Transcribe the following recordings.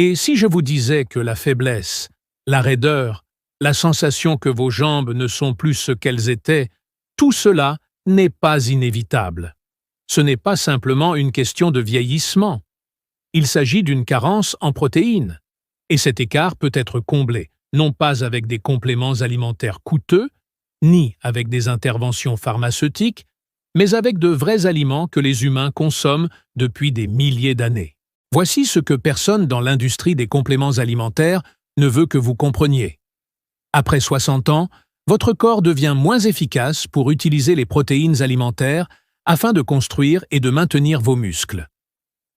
Et si je vous disais que la faiblesse, la raideur, la sensation que vos jambes ne sont plus ce qu'elles étaient, tout cela n'est pas inévitable. Ce n'est pas simplement une question de vieillissement. Il s'agit d'une carence en protéines. Et cet écart peut être comblé, non pas avec des compléments alimentaires coûteux, ni avec des interventions pharmaceutiques, mais avec de vrais aliments que les humains consomment depuis des milliers d'années. Voici ce que personne dans l'industrie des compléments alimentaires ne veut que vous compreniez. Après 60 ans, votre corps devient moins efficace pour utiliser les protéines alimentaires afin de construire et de maintenir vos muscles.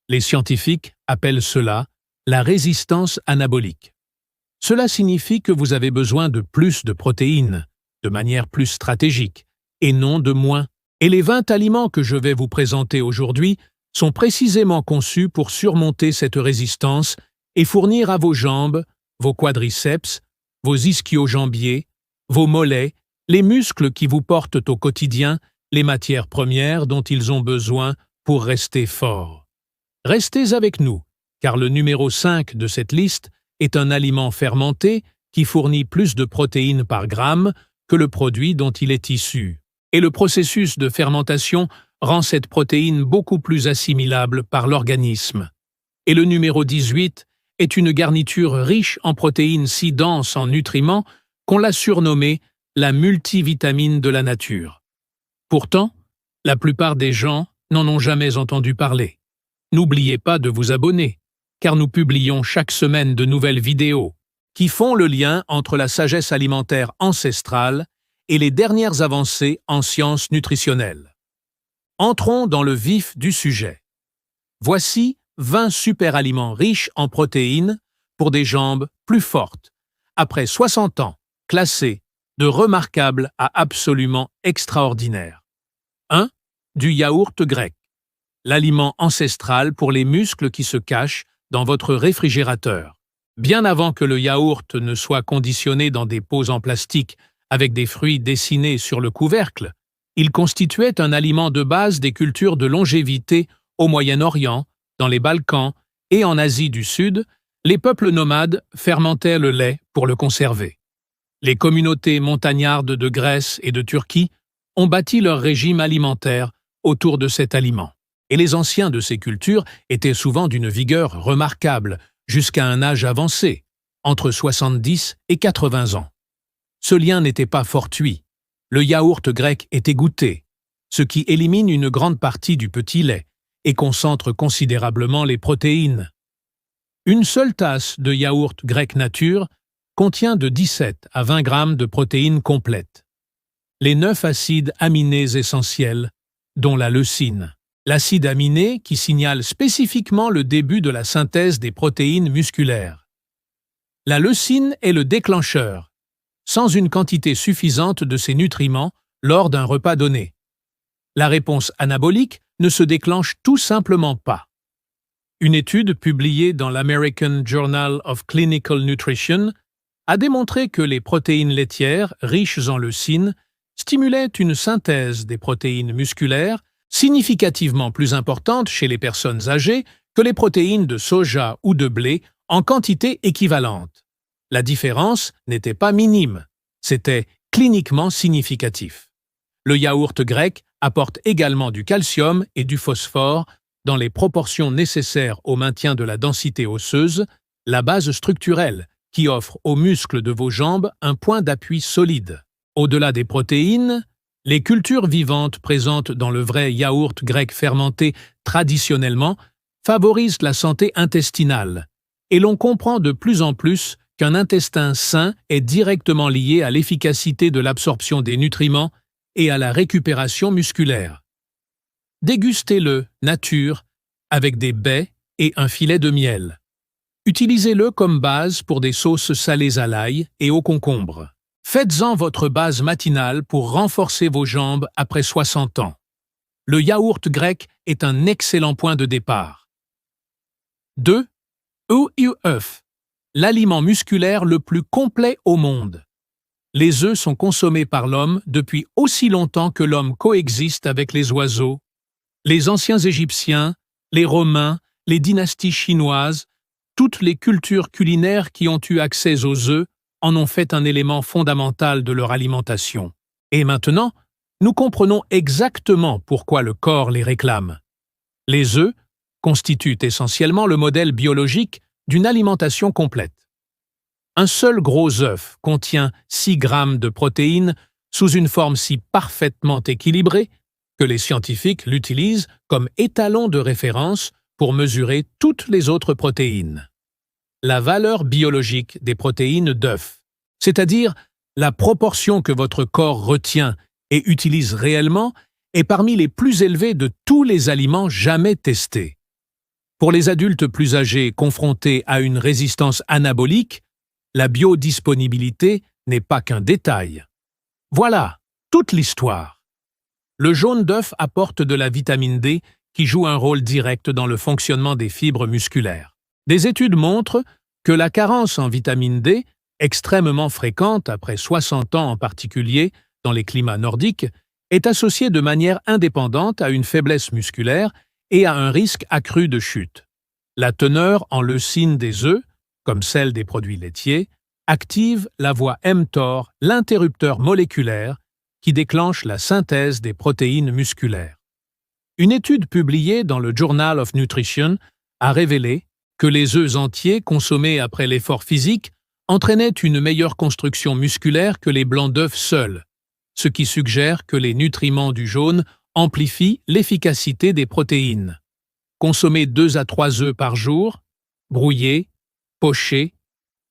Les scientifiques appellent cela la résistance anabolique. Cela signifie que vous avez besoin de plus de protéines, de manière plus stratégique, et non de moins. Et les 20 aliments que je vais vous présenter aujourd'hui sont précisément conçus pour surmonter cette résistance et fournir à vos jambes, vos quadriceps, vos ischio-jambiers, vos mollets, les muscles qui vous portent au quotidien, les matières premières dont ils ont besoin pour rester forts. Restez avec nous, car le numéro 5 de cette liste est un aliment fermenté qui fournit plus de protéines par gramme que le produit dont il est issu. Et le processus de fermentation rend cette protéine beaucoup plus assimilable par l'organisme. Et le numéro 18 est une garniture riche en protéines si dense en nutriments qu'on l'a surnommée la multivitamine de la nature. Pourtant, la plupart des gens n'en ont jamais entendu parler. N'oubliez pas de vous abonner, car nous publions chaque semaine de nouvelles vidéos qui font le lien entre la sagesse alimentaire ancestrale et les dernières avancées en sciences nutritionnelles. Entrons dans le vif du sujet. Voici 20 super-aliments riches en protéines pour des jambes plus fortes, après 60 ans, classés de remarquables à absolument extraordinaires. 1. Du yaourt grec, l'aliment ancestral pour les muscles qui se cachent dans votre réfrigérateur. Bien avant que le yaourt ne soit conditionné dans des pots en plastique avec des fruits dessinés sur le couvercle, il constituait un aliment de base des cultures de longévité au Moyen-Orient, dans les Balkans et en Asie du Sud. Les peuples nomades fermentaient le lait pour le conserver. Les communautés montagnardes de Grèce et de Turquie ont bâti leur régime alimentaire autour de cet aliment. Et les anciens de ces cultures étaient souvent d'une vigueur remarquable, jusqu'à un âge avancé, entre 70 et 80 ans. Ce lien n'était pas fortuit. Le yaourt grec est égoutté, ce qui élimine une grande partie du petit lait et concentre considérablement les protéines. Une seule tasse de yaourt grec nature contient de 17 à 20 grammes de protéines complètes. Les 9 acides aminés essentiels, dont la leucine. L'acide aminé qui signale spécifiquement le début de la synthèse des protéines musculaires. La leucine est le déclencheur, sans une quantité suffisante de ces nutriments lors d'un repas donné. La réponse anabolique ne se déclenche tout simplement pas. Une étude publiée dans l'American Journal of Clinical Nutrition a démontré que les protéines laitières riches en leucine stimulaient une synthèse des protéines musculaires significativement plus importante chez les personnes âgées que les protéines de soja ou de blé en quantité équivalente. La différence n'était pas minime, c'était cliniquement significatif. Le yaourt grec apporte également du calcium et du phosphore dans les proportions nécessaires au maintien de la densité osseuse, la base structurelle qui offre aux muscles de vos jambes un point d'appui solide. Au-delà des protéines, les cultures vivantes présentes dans le vrai yaourt grec fermenté traditionnellement favorisent la santé intestinale, et l'on comprend de plus en plus qu'un intestin sain est directement lié à l'efficacité de l'absorption des nutriments et à la récupération musculaire. Dégustez-le nature avec des baies et un filet de miel. Utilisez-le comme base pour des sauces salées à l'ail et au concombre. Faites-en votre base matinale pour renforcer vos jambes après 60 ans. Le yaourt grec est un excellent point de départ. 2. œufs, l'aliment musculaire le plus complet au monde. Les œufs sont consommés par l'homme depuis aussi longtemps que l'homme coexiste avec les oiseaux. Les anciens Égyptiens, les Romains, les dynasties chinoises Toutes les cultures culinaires qui ont eu accès aux œufs en ont fait un élément fondamental de leur alimentation. Et maintenant, nous comprenons exactement pourquoi le corps les réclame. Les œufs constituent essentiellement le modèle biologique d'une alimentation complète. Un seul gros œuf contient 6 grammes de protéines sous une forme si parfaitement équilibrée que les scientifiques l'utilisent comme étalon de référence pour mesurer toutes les autres protéines. La valeur biologique des protéines d'œufs, c'est-à-dire la proportion que votre corps retient et utilise réellement, est parmi les plus élevées de tous les aliments jamais testés. Pour les adultes plus âgés confrontés à une résistance anabolique, la biodisponibilité n'est pas qu'un détail. Voilà toute l'histoire. Le jaune d'œuf apporte de la vitamine D qui joue un rôle direct dans le fonctionnement des fibres musculaires. Des études montrent que la carence en vitamine D, extrêmement fréquente après 60 ans en particulier dans les climats nordiques, est associée de manière indépendante à une faiblesse musculaire et à un risque accru de chute. La teneur en leucine des œufs, comme celle des produits laitiers, active la voie mTOR, l'interrupteur moléculaire, qui déclenche la synthèse des protéines musculaires. Une étude publiée dans le Journal of Nutrition a révélé que les œufs entiers consommés après l'effort physique entraînaient une meilleure construction musculaire que les blancs d'œufs seuls, ce qui suggère que les nutriments du jaune amplifient l'efficacité des protéines. Consommer 2 à 3 œufs par jour, brouillés, pochés,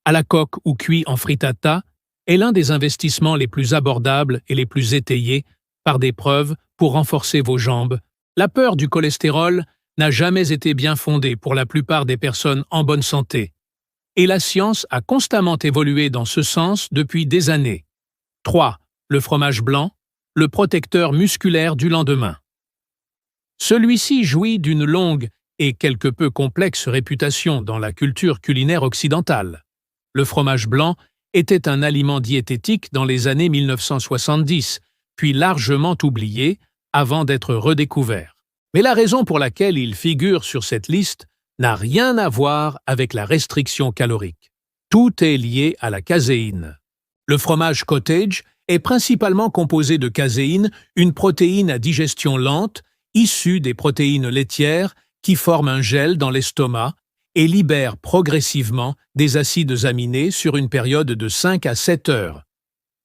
à la coque ou cuits en frittata, est l'un des investissements les plus abordables et les plus étayés par des preuves pour renforcer vos jambes. La peur du cholestérol n'a jamais été bien fondée pour la plupart des personnes en bonne santé, et la science a constamment évolué dans ce sens depuis des années. 3. Le fromage blanc, le protecteur musculaire du lendemain. Celui-ci jouit d'une longue et quelque peu complexe réputation dans la culture culinaire occidentale. Le fromage blanc était un aliment diététique dans les années 1970, puis largement oublié avant d'être redécouvert. Mais la raison pour laquelle il figure sur cette liste n'a rien à voir avec la restriction calorique. Tout est lié à la caséine. Le fromage cottage est principalement composé de caséine, une protéine à digestion lente, issue des protéines laitières qui forment un gel dans l'estomac et libère progressivement des acides aminés sur une période de 5 à 7 heures.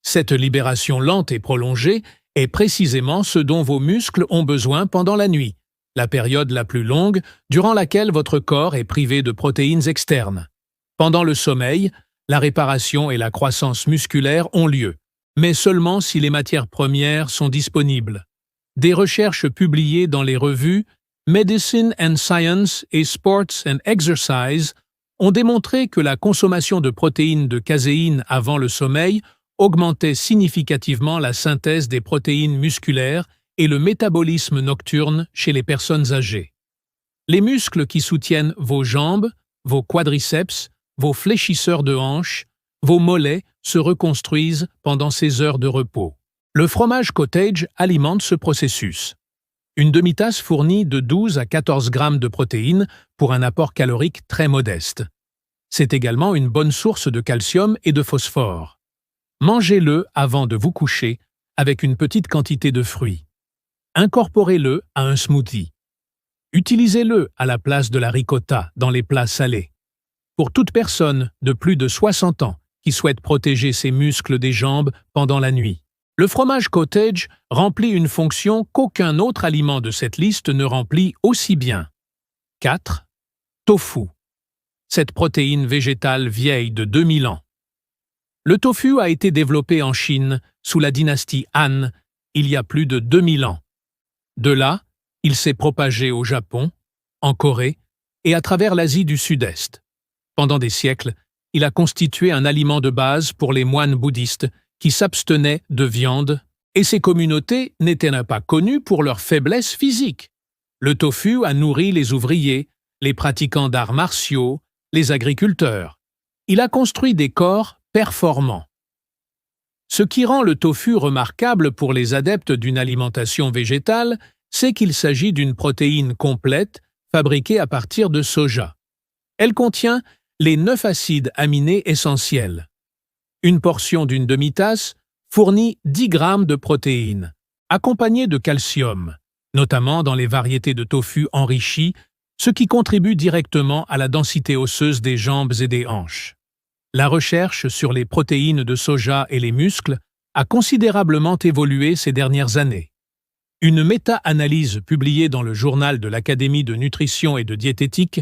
Cette libération lente et prolongée est précisément ce dont vos muscles ont besoin pendant la nuit, la période la plus longue durant laquelle votre corps est privé de protéines externes. Pendant le sommeil, la réparation et la croissance musculaire ont lieu, mais seulement si les matières premières sont disponibles. Des recherches publiées dans les revues Medicine and Science et Sports and Exercise ont démontré que la consommation de protéines de caséine avant le sommeil augmentait significativement la synthèse des protéines musculaires et le métabolisme nocturne chez les personnes âgées. Les muscles qui soutiennent vos jambes, vos quadriceps, vos fléchisseurs de hanches, vos mollets se reconstruisent pendant ces heures de repos. Le fromage cottage alimente ce processus. Une demi-tasse fournit de 12 à 14 grammes de protéines pour un apport calorique très modeste. C'est également une bonne source de calcium et de phosphore. Mangez-le avant de vous coucher avec une petite quantité de fruits. Incorporez-le à un smoothie. Utilisez-le à la place de la ricotta dans les plats salés. Pour toute personne de plus de 60 ans qui souhaite protéger ses muscles des jambes pendant la nuit, le fromage cottage remplit une fonction qu'aucun autre aliment de cette liste ne remplit aussi bien. 4. Tofu. Cette protéine végétale vieille de 2000 ans. Le tofu a été développé en Chine sous la dynastie Han il y a plus de 2000 ans. De là, il s'est propagé au Japon, en Corée et à travers l'Asie du Sud-Est. Pendant des siècles, il a constitué un aliment de base pour les moines bouddhistes qui s'abstenaient de viande, et ces communautés n'étaient pas connues pour leur faiblesse physique. Le tofu a nourri les ouvriers, les pratiquants d'arts martiaux, les agriculteurs. Il a construit des corps performants. Ce qui rend le tofu remarquable pour les adeptes d'une alimentation végétale, c'est qu'il s'agit d'une protéine complète fabriquée à partir de soja. Elle contient les 9 acides aminés essentiels. Une portion d'une demi-tasse fournit 10 grammes de protéines, accompagnées de calcium, notamment dans les variétés de tofu enrichies, ce qui contribue directement à la densité osseuse des jambes et des hanches. La recherche sur les protéines de soja et les muscles a considérablement évolué ces dernières années. Une méta-analyse publiée dans le journal de l'Académie de nutrition et de diététique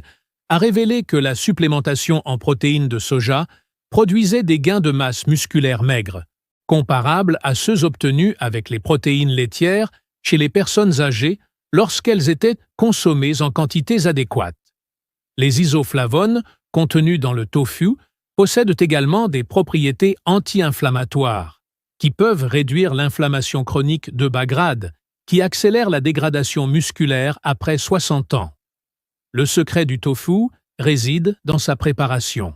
a révélé que la supplémentation en protéines de soja produisait des gains de masse musculaire maigre, comparables à ceux obtenus avec les protéines laitières chez les personnes âgées lorsqu'elles étaient consommées en quantités adéquates. Les isoflavones, contenus dans le tofu, possèdent également des propriétés anti-inflammatoires, qui peuvent réduire l'inflammation chronique de bas grade, qui accélère la dégradation musculaire après 60 ans. Le secret du tofu réside dans sa préparation.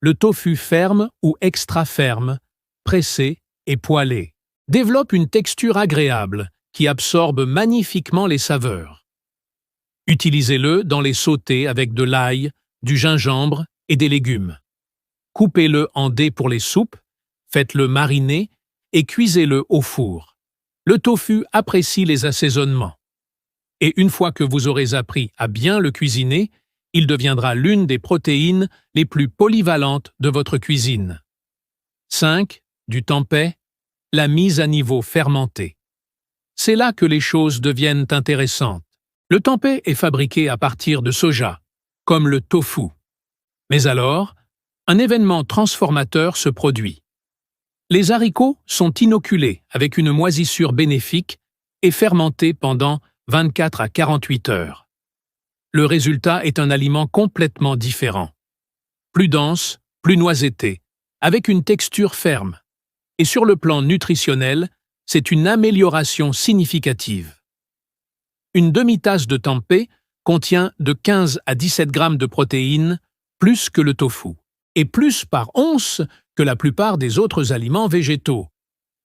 Le tofu ferme ou extra ferme, pressé et poêlé, développe une texture agréable qui absorbe magnifiquement les saveurs. Utilisez-le dans les sautés avec de l'ail, du gingembre et des légumes. Coupez-le en dés pour les soupes, faites-le mariner et cuisez-le au four. Le tofu apprécie les assaisonnements. Et une fois que vous aurez appris à bien le cuisiner, il deviendra l'une des protéines les plus polyvalentes de votre cuisine. 5. Du tempeh, la mise à niveau fermentée. C'est là que les choses deviennent intéressantes. Le tempeh est fabriqué à partir de soja, comme le tofu. Mais alors, un événement transformateur se produit. Les haricots sont inoculés avec une moisissure bénéfique et fermentés pendant 24 à 48 heures. Le résultat est un aliment complètement différent. Plus dense, plus noisetté, avec une texture ferme. Et sur le plan nutritionnel, c'est une amélioration significative. Une demi-tasse de tempeh contient de 15 à 17 grammes de protéines, plus que le tofu, et plus par once que la plupart des autres aliments végétaux.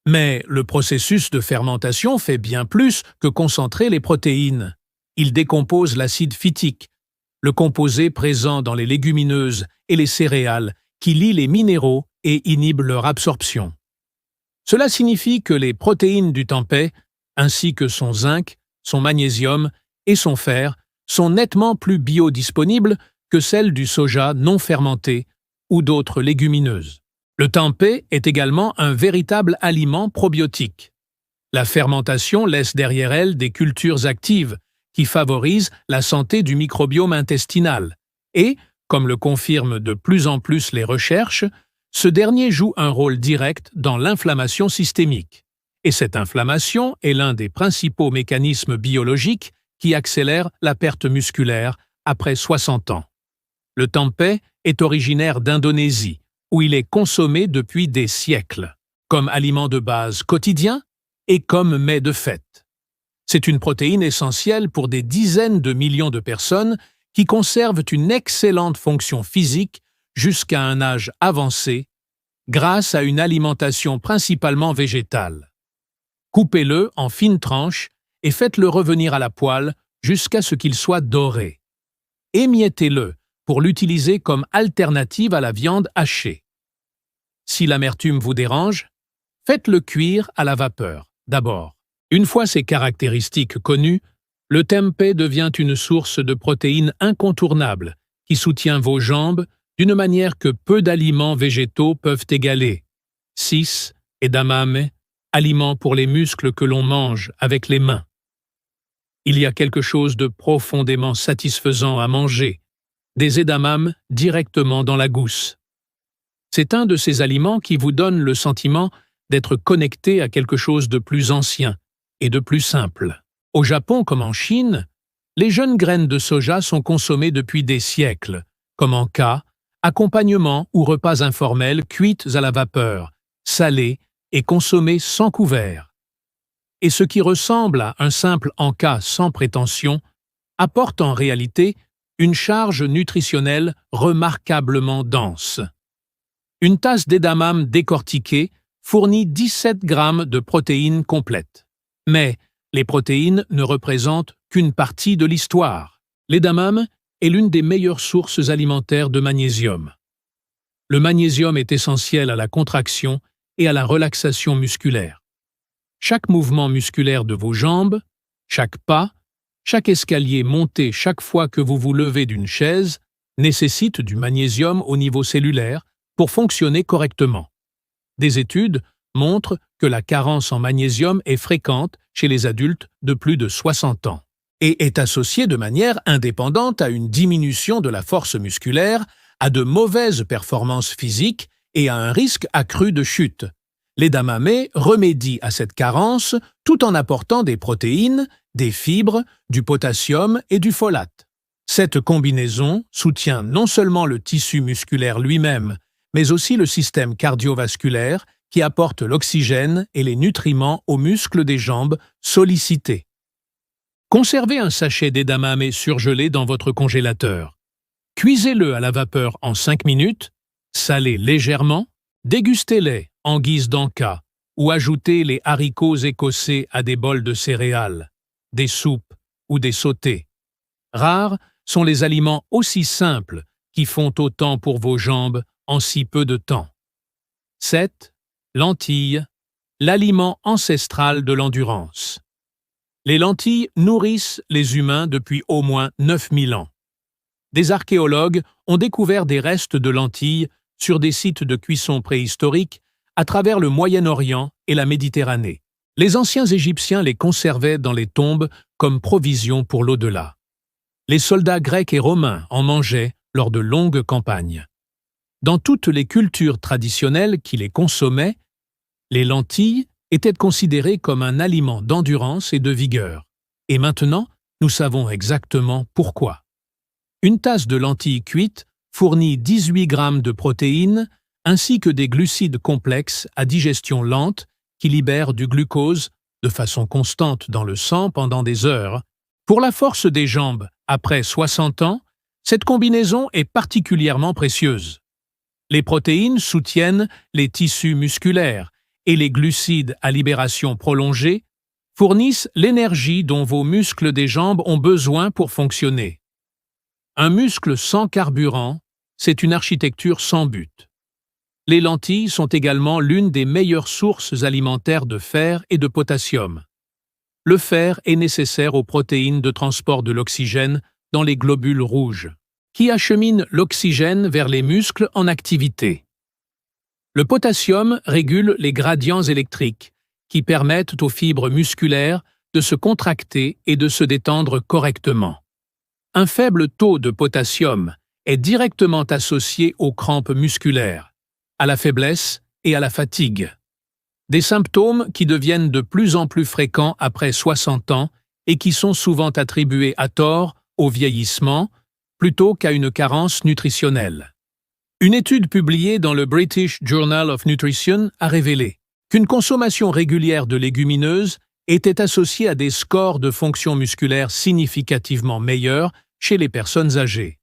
Mais le processus de fermentation fait bien plus que concentrer les protéines. Il décompose l'acide phytique, le composé présent dans les légumineuses et les céréales, qui lie les minéraux et inhibe leur absorption. Cela signifie que les protéines du tempeh, ainsi que son zinc, son magnésium et son fer, sont nettement plus biodisponibles que celles du soja non fermenté ou d'autres légumineuses. Le tempeh est également un véritable aliment probiotique. La fermentation laisse derrière elle des cultures actives qui favorisent la santé du microbiome intestinal et, comme le confirment de plus en plus les recherches, ce dernier joue un rôle direct dans l'inflammation systémique. Et cette inflammation est l'un des principaux mécanismes biologiques qui accélèrent la perte musculaire après 60 ans. Le tempeh est originaire d'Indonésie, où il est consommé depuis des siècles, comme aliment de base quotidien et comme mets de fête. C'est une protéine essentielle pour des dizaines de millions de personnes qui conservent une excellente fonction physique jusqu'à un âge avancé grâce à une alimentation principalement végétale. Coupez-le en fines tranches et faites-le revenir à la poêle jusqu'à ce qu'il soit doré. Émiettez-le pour l'utiliser comme alternative à la viande hachée. Si l'amertume vous dérange, faites-le cuire à la vapeur, d'abord. Une fois ces caractéristiques connues, le tempeh devient une source de protéines incontournable qui soutient vos jambes d'une manière que peu d'aliments végétaux peuvent égaler. 6. Edamame, aliment pour les muscles que l'on mange avec les mains. Il y a quelque chose de profondément satisfaisant à manger, des edamames directement dans la gousse. C'est un de ces aliments qui vous donne le sentiment d'être connecté à quelque chose de plus ancien et de plus simple. Au Japon comme en Chine, les jeunes graines de soja sont consommées depuis des siècles, comme en cas, accompagnement ou repas informels cuites à la vapeur, salées et consommées sans couvert. Et ce qui ressemble à un simple encas sans prétention apporte en réalité une charge nutritionnelle remarquablement dense. Une tasse d'edamame décortiquée fournit 17 grammes de protéines complètes. Mais les protéines ne représentent qu'une partie de l'histoire. L'edamame est l'une des meilleures sources alimentaires de magnésium. Le magnésium est essentiel à la contraction et à la relaxation musculaire. Chaque mouvement musculaire de vos jambes, chaque pas, chaque escalier monté chaque fois que vous vous levez d'une chaise nécessite du magnésium au niveau cellulaire pour fonctionner correctement. Des études montrent que la carence en magnésium est fréquente chez les adultes de plus de 60 ans et est associée de manière indépendante à une diminution de la force musculaire, à de mauvaises performances physiques et à un risque accru de chute. L'edamame remédie à cette carence tout en apportant des protéines, des fibres, du potassium et du folate. Cette combinaison soutient non seulement le tissu musculaire lui-même, mais aussi le système cardiovasculaire qui apporte l'oxygène et les nutriments aux muscles des jambes sollicités. Conservez un sachet d'edamame surgelé dans votre congélateur. Cuisez-le à la vapeur en 5 minutes, salez légèrement, dégustez-les en guise d'en-cas ou ajoutez les haricots écossais à des bols de céréales, des soupes ou des sautés. Rares sont les aliments aussi simples qui font autant pour vos jambes en si peu de temps. 7. Lentilles, l'aliment ancestral de l'endurance. Les lentilles nourrissent les humains depuis au moins 9000 ans. Des archéologues ont découvert des restes de lentilles sur des sites de cuisson préhistoriques à travers le Moyen-Orient et la Méditerranée. Les anciens Égyptiens les conservaient dans les tombes comme provision pour l'au-delà. Les soldats grecs et romains en mangeaient lors de longues campagnes. Dans toutes les cultures traditionnelles qui les consommaient, les lentilles étaient considérées comme un aliment d'endurance et de vigueur. Et maintenant, nous savons exactement pourquoi. Une tasse de lentilles cuites fournit 18 grammes de protéines ainsi que des glucides complexes à digestion lente qui libèrent du glucose de façon constante dans le sang pendant des heures. Pour la force des jambes après 60 ans, cette combinaison est particulièrement précieuse. Les protéines soutiennent les tissus musculaires et les glucides à libération prolongée fournissent l'énergie dont vos muscles des jambes ont besoin pour fonctionner. Un muscle sans carburant, c'est une architecture sans but. Les lentilles sont également l'une des meilleures sources alimentaires de fer et de potassium. Le fer est nécessaire aux protéines de transport de l'oxygène dans les globules rouges, qui acheminent l'oxygène vers les muscles en activité. Le potassium régule les gradients électriques, qui permettent aux fibres musculaires de se contracter et de se détendre correctement. Un faible taux de potassium est directement associé aux crampes musculaires, à la faiblesse et à la fatigue. Des symptômes qui deviennent de plus en plus fréquents après 60 ans et qui sont souvent attribués à tort au vieillissement plutôt qu'à une carence nutritionnelle. Une étude publiée dans le British Journal of Nutrition a révélé qu'une consommation régulière de légumineuses était associée à des scores de fonction musculaire significativement meilleurs chez les personnes âgées.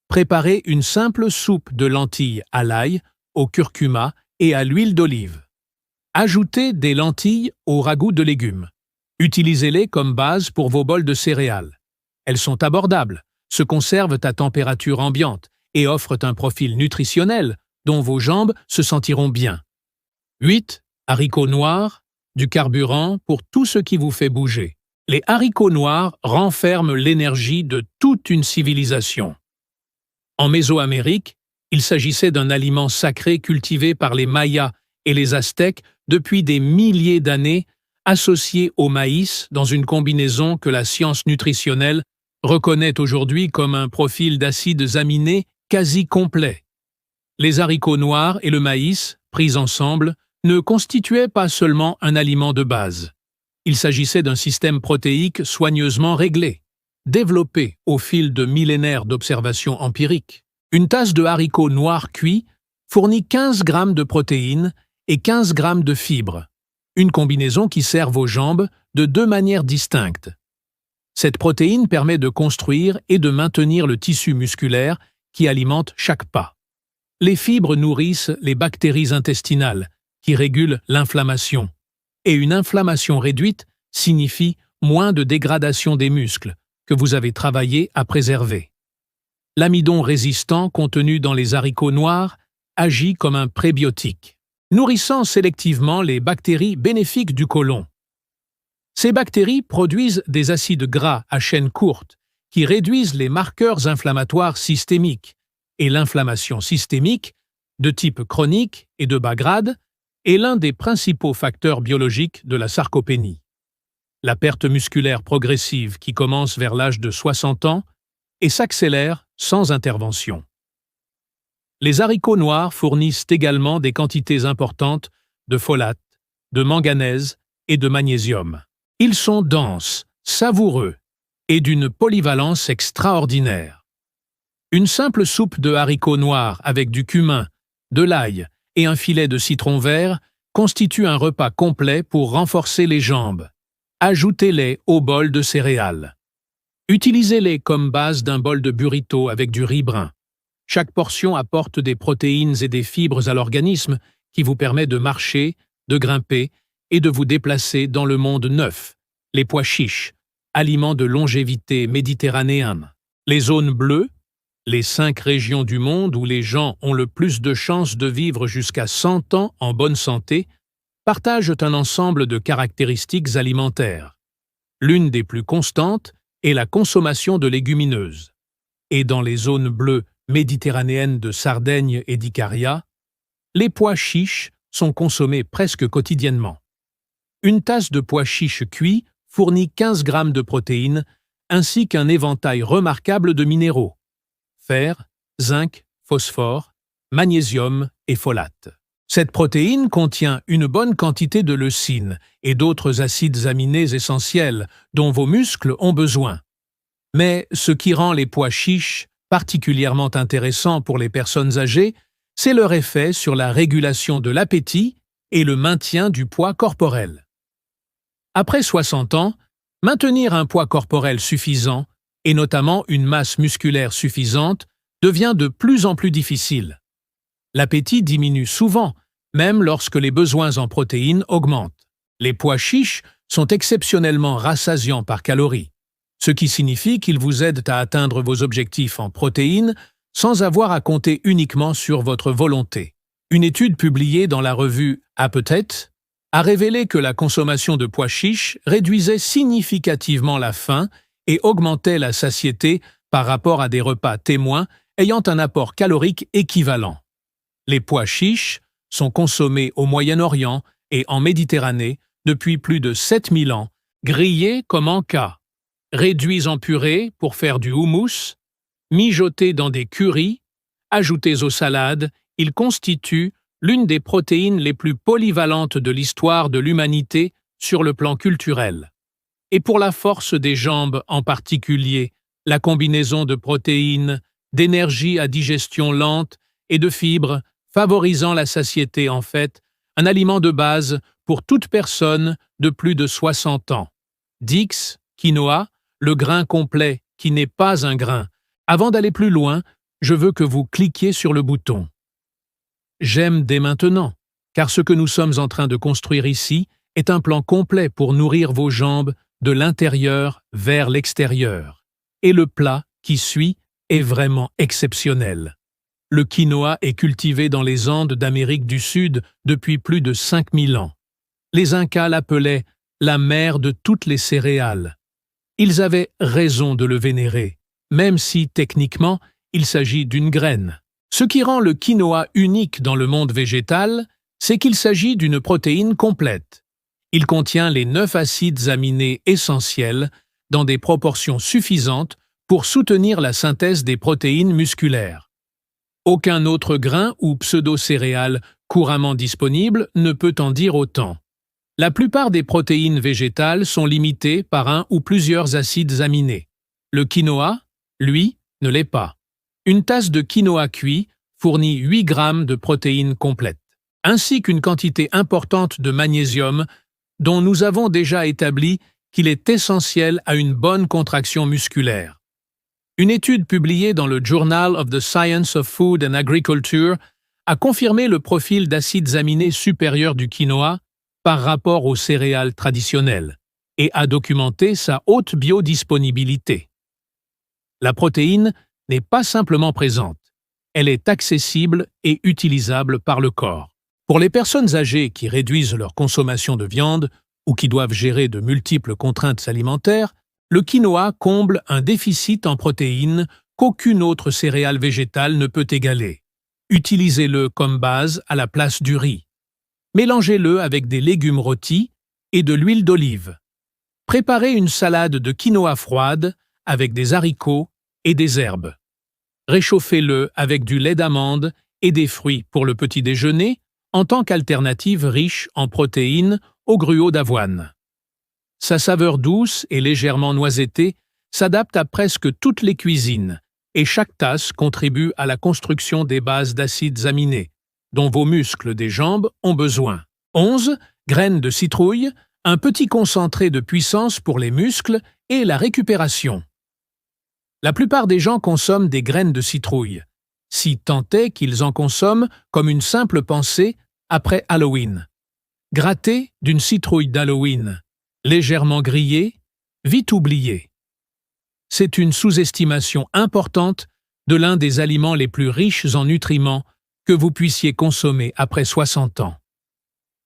Préparez une simple soupe de lentilles à l'ail, au curcuma et à l'huile d'olive. Ajoutez des lentilles au ragoût de légumes. Utilisez-les comme base pour vos bols de céréales. Elles sont abordables, se conservent à température ambiante et offrent un profil nutritionnel dont vos jambes se sentiront bien. 8. Haricots noirs, du carburant pour tout ce qui vous fait bouger. Les haricots noirs renferment l'énergie de toute une civilisation. En Mésoamérique, il s'agissait d'un aliment sacré cultivé par les Mayas et les Aztèques depuis des milliers d'années, associé au maïs dans une combinaison que la science nutritionnelle reconnaît aujourd'hui comme un profil d'acides aminés quasi complet. Les haricots noirs et le maïs, pris ensemble, ne constituaient pas seulement un aliment de base. Il s'agissait d'un système protéique soigneusement réglé, développé au fil de millénaires d'observations empiriques. Une tasse de haricots noirs cuits fournit 15 grammes de protéines et 15 grammes de fibres, une combinaison qui sert vos jambes de deux manières distinctes. Cette protéine permet de construire et de maintenir le tissu musculaire qui alimente chaque pas. Les fibres nourrissent les bactéries intestinales qui régulent l'inflammation. Et une inflammation réduite signifie moins de dégradation des muscles que vous avez travaillé à préserver. L'amidon résistant contenu dans les haricots noirs agit comme un prébiotique, nourrissant sélectivement les bactéries bénéfiques du côlon. Ces bactéries produisent des acides gras à chaîne courte qui réduisent les marqueurs inflammatoires systémiques, et l'inflammation systémique, de type chronique et de bas grade, est l'un des principaux facteurs biologiques de la sarcopénie. La perte musculaire progressive qui commence vers l'âge de 60 ans et s'accélère sans intervention. Les haricots noirs fournissent également des quantités importantes de folate, de manganèse et de magnésium. Ils sont denses, savoureux et d'une polyvalence extraordinaire. Une simple soupe de haricots noirs avec du cumin, de l'ail et un filet de citron vert constitue un repas complet pour renforcer les jambes. Ajoutez-les au bol de céréales. Utilisez-les comme base d'un bol de burrito avec du riz brun. Chaque portion apporte des protéines et des fibres à l'organisme qui vous permet de marcher, de grimper et de vous déplacer dans le monde neuf. Les pois chiches, aliments de longévité méditerranéenne. Les zones bleues, les 5 régions du monde où les gens ont le plus de chances de vivre jusqu'à 100 ans en bonne santé, partagent un ensemble de caractéristiques alimentaires. L'une des plus constantes est la consommation de légumineuses. Et dans les zones bleues méditerranéennes de Sardaigne et d'Icaria, les pois chiches sont consommés presque quotidiennement. Une tasse de pois chiches cuits fournit 15 grammes de protéines ainsi qu'un éventail remarquable de minéraux: fer, zinc, phosphore, magnésium et folate. Cette protéine contient une bonne quantité de leucine et d'autres acides aminés essentiels dont vos muscles ont besoin. Mais ce qui rend les pois chiches particulièrement intéressants pour les personnes âgées, c'est leur effet sur la régulation de l'appétit et le maintien du poids corporel. Après 60 ans, maintenir un poids corporel suffisant, et notamment une masse musculaire suffisante, devient de plus en plus difficile. L'appétit diminue souvent, même lorsque les besoins en protéines augmentent. Les pois chiches sont exceptionnellement rassasiants par calories, ce qui signifie qu'ils vous aident à atteindre vos objectifs en protéines sans avoir à compter uniquement sur votre volonté. Une étude publiée dans la revue Appetite a révélé que la consommation de pois chiches réduisait significativement la faim et augmentait la satiété par rapport à des repas témoins ayant un apport calorique équivalent. Les pois chiches sont consommés au Moyen-Orient et en Méditerranée depuis plus de 7000 ans, grillés comme en cas, réduits en purée pour faire du houmous, mijotés dans des currys, ajoutés aux salades, ils constituent l'une des protéines les plus polyvalentes de l'histoire de l'humanité sur le plan culturel. Et pour la force des jambes en particulier, la combinaison de protéines, d'énergie à digestion lente et de fibres favorisant la satiété en fait, un aliment de base pour toute personne de plus de 60 ans. Dix, quinoa, le grain complet qui n'est pas un grain. Avant d'aller plus loin, je veux que vous cliquiez sur le bouton « J'aime dès maintenant », car ce que nous sommes en train de construire ici est un plan complet pour nourrir vos jambes de l'intérieur vers l'extérieur. Et le plat qui suit est vraiment exceptionnel. Le quinoa est cultivé dans les Andes d'Amérique du Sud depuis plus de 5000 ans. Les Incas l'appelaient la mère de toutes les céréales. Ils avaient raison de le vénérer, même si, techniquement, il s'agit d'une graine. Ce qui rend le quinoa unique dans le monde végétal, c'est qu'il s'agit d'une protéine complète. Il contient les 9 acides aminés essentiels dans des proportions suffisantes pour soutenir la synthèse des protéines musculaires. Aucun autre grain ou pseudo-céréale couramment disponible ne peut en dire autant. La plupart des protéines végétales sont limitées par un ou plusieurs acides aminés. Le quinoa, lui, ne l'est pas. Une tasse de quinoa cuit fournit 8 grammes de protéines complètes, ainsi qu'une quantité importante de magnésium dont nous avons déjà établi qu'il est essentiel à une bonne contraction musculaire. Une étude publiée dans le Journal of the Science of Food and Agriculture a confirmé le profil d'acides aminés supérieur du quinoa par rapport aux céréales traditionnelles et a documenté sa haute biodisponibilité. La protéine n'est pas simplement présente, elle est accessible et utilisable par le corps. Pour les personnes âgées qui réduisent leur consommation de viande ou qui doivent gérer de multiples contraintes alimentaires, le quinoa comble un déficit en protéines qu'aucune autre céréale végétale ne peut égaler. Utilisez-le comme base à la place du riz. Mélangez-le avec des légumes rôtis et de l'huile d'olive. Préparez une salade de quinoa froide avec des haricots et des herbes. Réchauffez-le avec du lait d'amande et des fruits pour le petit déjeuner en tant qu'alternative riche en protéines au gruau d'avoine. Sa saveur douce et légèrement noisettée s'adapte à presque toutes les cuisines et chaque tasse contribue à la construction des bases d'acides aminés dont vos muscles des jambes ont besoin. 11. Graines de citrouille, un petit concentré de puissance pour les muscles et la récupération. La plupart des gens consomment des graines de citrouille, si tant est qu'ils en consomment comme une simple pensée après Halloween. Gratter d'une citrouille d'Halloween, légèrement grillée, vite oubliée. C'est une sous-estimation importante de l'un des aliments les plus riches en nutriments que vous puissiez consommer après 60 ans.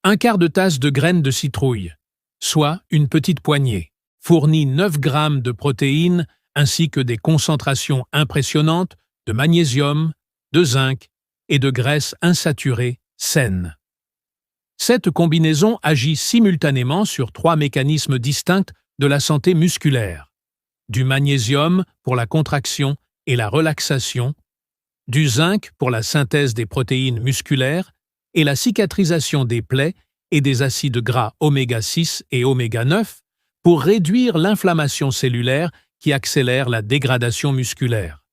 Un quart de tasse de graines de citrouille, soit une petite poignée, fournit 9 grammes de protéines ainsi que des concentrations impressionnantes de magnésium, de zinc et de graisses insaturées saines. Cette combinaison agit simultanément sur 3 mécanismes distincts de la santé musculaire. Du magnésium pour la contraction et la relaxation, du zinc pour la synthèse des protéines musculaires et la cicatrisation des plaies et des acides gras oméga 6 et oméga 9 pour réduire l'inflammation cellulaire qui accélère la dégradation musculaire.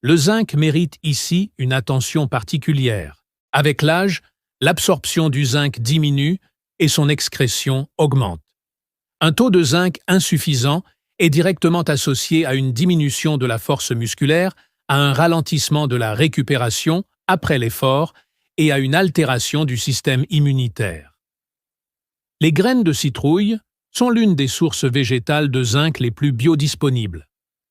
Le zinc mérite ici une attention particulière. Avec l'âge, l'absorption du zinc diminue et son excrétion augmente. Un taux de zinc insuffisant est directement associé à une diminution de la force musculaire, à un ralentissement de la récupération après l'effort et à une altération du système immunitaire. Les graines de citrouille sont l'une des sources végétales de zinc les plus biodisponibles.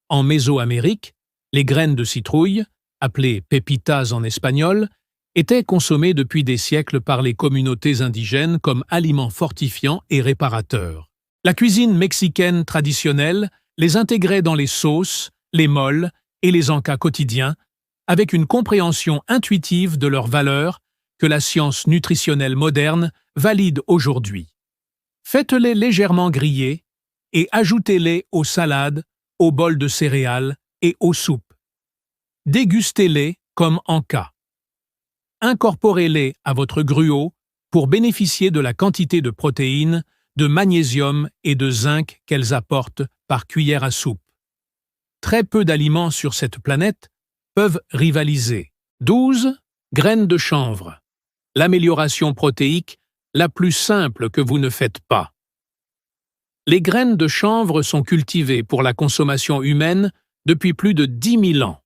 En Mésoamérique, les graines de citrouille, appelées pepitas en espagnol, étaient consommées depuis des siècles par les communautés indigènes comme aliments fortifiants et réparateurs. La cuisine mexicaine traditionnelle les intégrait dans les sauces, les moles et les encas quotidiens, avec une compréhension intuitive de leurs valeurs que la science nutritionnelle moderne valide aujourd'hui. Faites-les légèrement griller et ajoutez-les aux salades, aux bols de céréales et aux soupes. Dégustez-les comme encas. Incorporez-les à votre gruau pour bénéficier de la quantité de protéines, de magnésium et de zinc qu'elles apportent par cuillère à soupe. Très peu d'aliments sur cette planète peuvent rivaliser. 12. Graines de chanvre. L'amélioration protéique la plus simple que vous ne faites pas. Les graines de chanvre sont cultivées pour la consommation humaine depuis plus de 10 000 ans,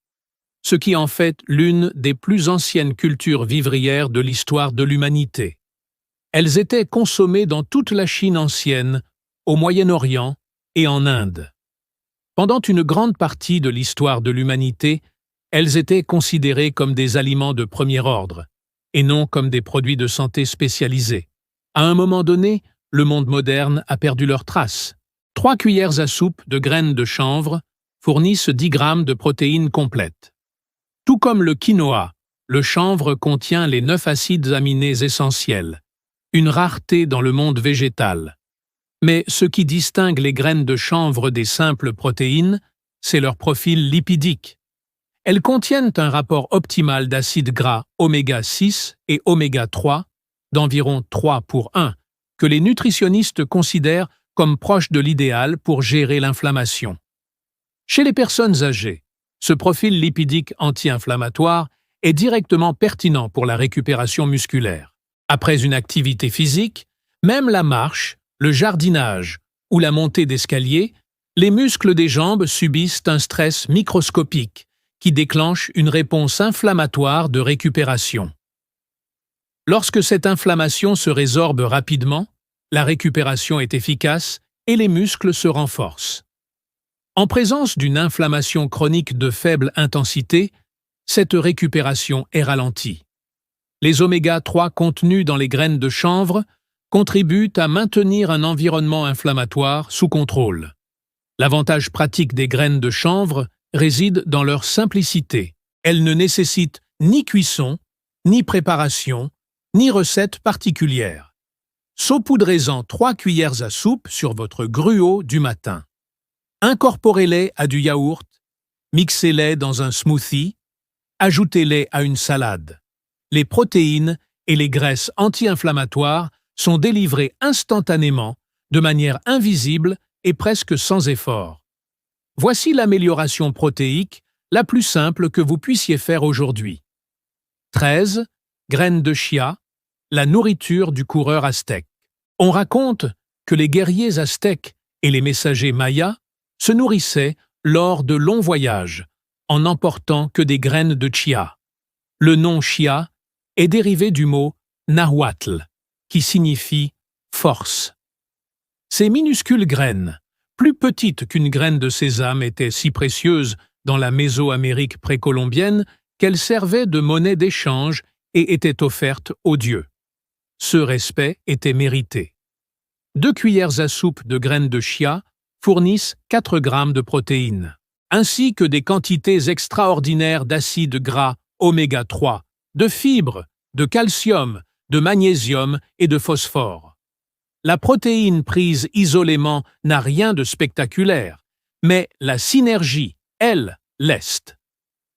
ce qui en fait l'une des plus anciennes cultures vivrières de l'histoire de l'humanité. Elles étaient consommées dans toute la Chine ancienne, au Moyen-Orient et en Inde. Pendant une grande partie de l'histoire de l'humanité, elles étaient considérées comme des aliments de premier ordre, et non comme des produits de santé spécialisés. À un moment donné, le monde moderne a perdu leurs traces. 3 cuillères à soupe de graines de chanvre fournissent 10 grammes de protéines complètes. Tout comme le quinoa, le chanvre contient les 9 acides aminés essentiels, une rareté dans le monde végétal. Mais ce qui distingue les graines de chanvre des simples protéines, c'est leur profil lipidique. Elles contiennent un rapport optimal d'acides gras oméga 6 et oméga 3, d'environ 3 pour 1, que les nutritionnistes considèrent comme proche de l'idéal pour gérer l'inflammation. Chez les personnes âgées, ce profil lipidique anti-inflammatoire est directement pertinent pour la récupération musculaire. Après une activité physique, même la marche, le jardinage ou la montée d'escalier, les muscles des jambes subissent un stress microscopique qui déclenche une réponse inflammatoire de récupération. Lorsque cette inflammation se résorbe rapidement, la récupération est efficace et les muscles se renforcent. En présence d'une inflammation chronique de faible intensité, cette récupération est ralentie. Les oméga-3 contenus dans les graines de chanvre contribuent à maintenir un environnement inflammatoire sous contrôle. L'avantage pratique des graines de chanvre réside dans leur simplicité. Elles ne nécessitent ni cuisson, ni préparation, ni recette particulière. Saupoudrez-en 3 cuillères à soupe sur votre gruau du matin. Incorporez-les à du yaourt, mixez-les dans un smoothie, ajoutez-les à une salade. Les protéines et les graisses anti-inflammatoires sont délivrées instantanément, de manière invisible et presque sans effort. Voici l'amélioration protéique la plus simple que vous puissiez faire aujourd'hui. 13. Graines de chia, la nourriture du coureur aztèque. On raconte que les guerriers aztèques et les messagers mayas se nourrissaient lors de longs voyages, en n'emportant que des graines de chia. Le nom chia est dérivé du mot nahuatl, qui signifie force. Ces minuscules graines, plus petites qu'une graine de sésame, étaient si précieuses dans la Mésoamérique précolombienne qu'elles servaient de monnaie d'échange et étaient offertes aux dieux. Ce respect était mérité. 2 cuillères à soupe de graines de chia fournissent 4 grammes de protéines, ainsi que des quantités extraordinaires d'acides gras oméga 3, de fibres, de calcium, de magnésium et de phosphore. La protéine prise isolément n'a rien de spectaculaire, mais la synergie, elle, l'est.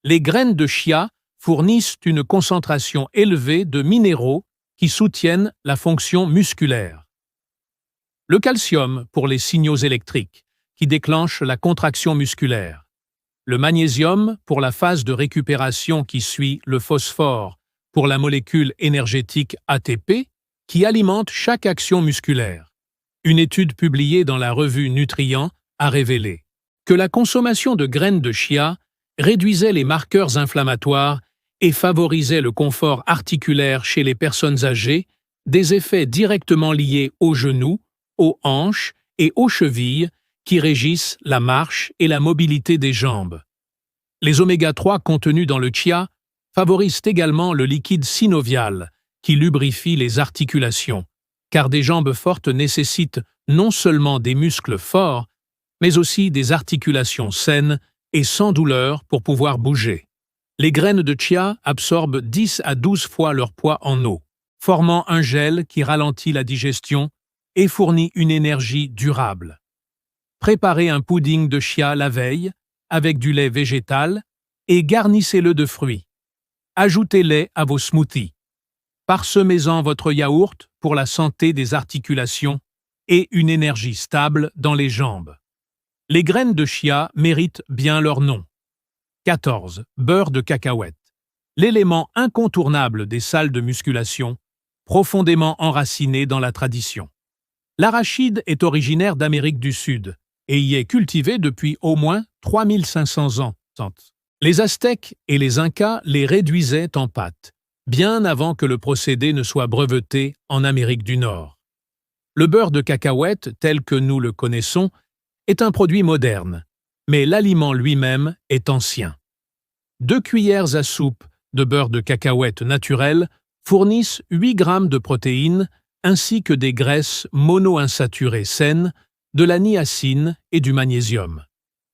Les graines de chia fournissent une concentration élevée de minéraux qui soutiennent la fonction musculaire. Le calcium pour les signaux électriques, qui déclenchent la contraction musculaire. Le magnésium pour la phase de récupération qui suit le phosphore, pour la molécule énergétique ATP, qui alimente chaque action musculaire. Une étude publiée dans la revue Nutrient a révélé que la consommation de graines de chia réduisait les marqueurs inflammatoires et favorisait le confort articulaire chez les personnes âgées, des effets directement liés aux genoux, aux hanches et aux chevilles qui régissent la marche et la mobilité des jambes. Les oméga-3 contenus dans le chia favorisent également le liquide synovial, qui lubrifie les articulations, car des jambes fortes nécessitent non seulement des muscles forts, mais aussi des articulations saines et sans douleur pour pouvoir bouger. Les graines de chia absorbent 10 à 12 fois leur poids en eau, formant un gel qui ralentit la digestion et fournit une énergie durable. Préparez un pudding de chia la veille avec du lait végétal et garnissez-le de fruits. Ajoutez-les à vos smoothies. Parsemez-en votre yaourt pour la santé des articulations et une énergie stable dans les jambes. Les graines de chia méritent bien leur nom. 14. Beurre de cacahuète. L'élément incontournable des salles de musculation, profondément enraciné dans la tradition. L'arachide est originaire d'Amérique du Sud et y est cultivé depuis au moins 3500 ans. Les Aztèques et les Incas les réduisaient en pâte, bien avant que le procédé ne soit breveté en Amérique du Nord. Le beurre de cacahuète, tel que nous le connaissons, est un produit moderne, mais l'aliment lui-même est ancien. 2 cuillères à soupe de beurre de cacahuète naturel fournissent 8 grammes de protéines ainsi que des graisses monoinsaturées saines, de la niacine et du magnésium.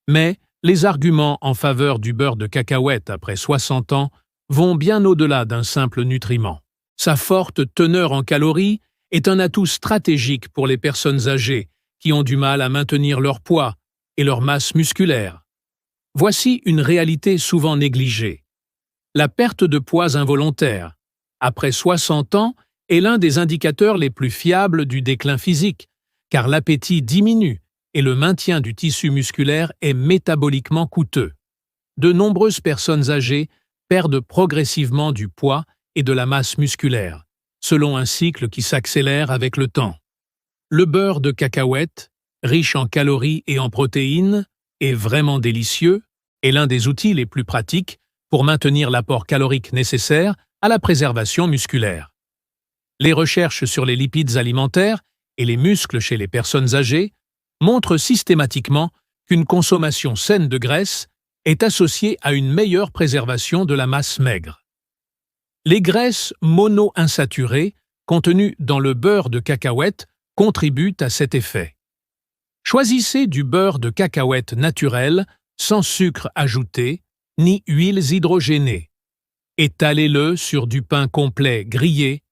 Mais les arguments en faveur du beurre de cacahuète après 60 ans vont bien au-delà d'un simple nutriment. Sa forte teneur en calories est un atout stratégique pour les personnes âgées qui ont du mal à maintenir leur poids et leur masse musculaire. Voici une réalité souvent négligée. La perte de poids involontaire, après 60 ans, est l'un des indicateurs les plus fiables du déclin physique, car l'appétit diminue et le maintien du tissu musculaire est métaboliquement coûteux. De nombreuses personnes âgées perdent progressivement du poids et de la masse musculaire, selon un cycle qui s'accélère avec le temps. Le beurre de cacahuète, riche en calories et en protéines, est vraiment délicieux et l'un des outils les plus pratiques pour maintenir l'apport calorique nécessaire à la préservation musculaire. Les recherches sur les lipides alimentaires et les muscles chez les personnes âgées montrent systématiquement qu'une consommation saine de graisse est associée à une meilleure préservation de la masse maigre. Les graisses monoinsaturées contenues dans le beurre de cacahuète contribuent à cet effet. Choisissez du beurre de cacahuète naturel, sans sucre ajouté, ni huiles hydrogénées. Étalez-le sur du pain complet grillé,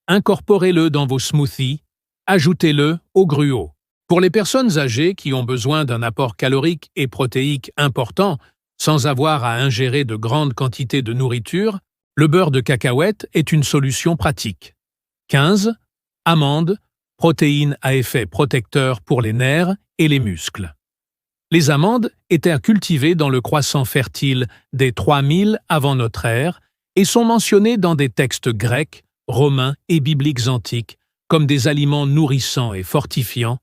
incorporez-le dans vos smoothies, ajoutez-le au gruau. Pour les personnes âgées qui ont besoin d'un apport calorique et protéique important, sans avoir à ingérer de grandes quantités de nourriture, le beurre de cacahuète est une solution pratique. 15. Amandes, protéines à effet protecteur pour les nerfs et les muscles. Les amandes étaient cultivées dans le croissant fertile des 3000 avant notre ère et sont mentionnées dans des textes grecs, romains et bibliques antiques comme des aliments nourrissants et fortifiants.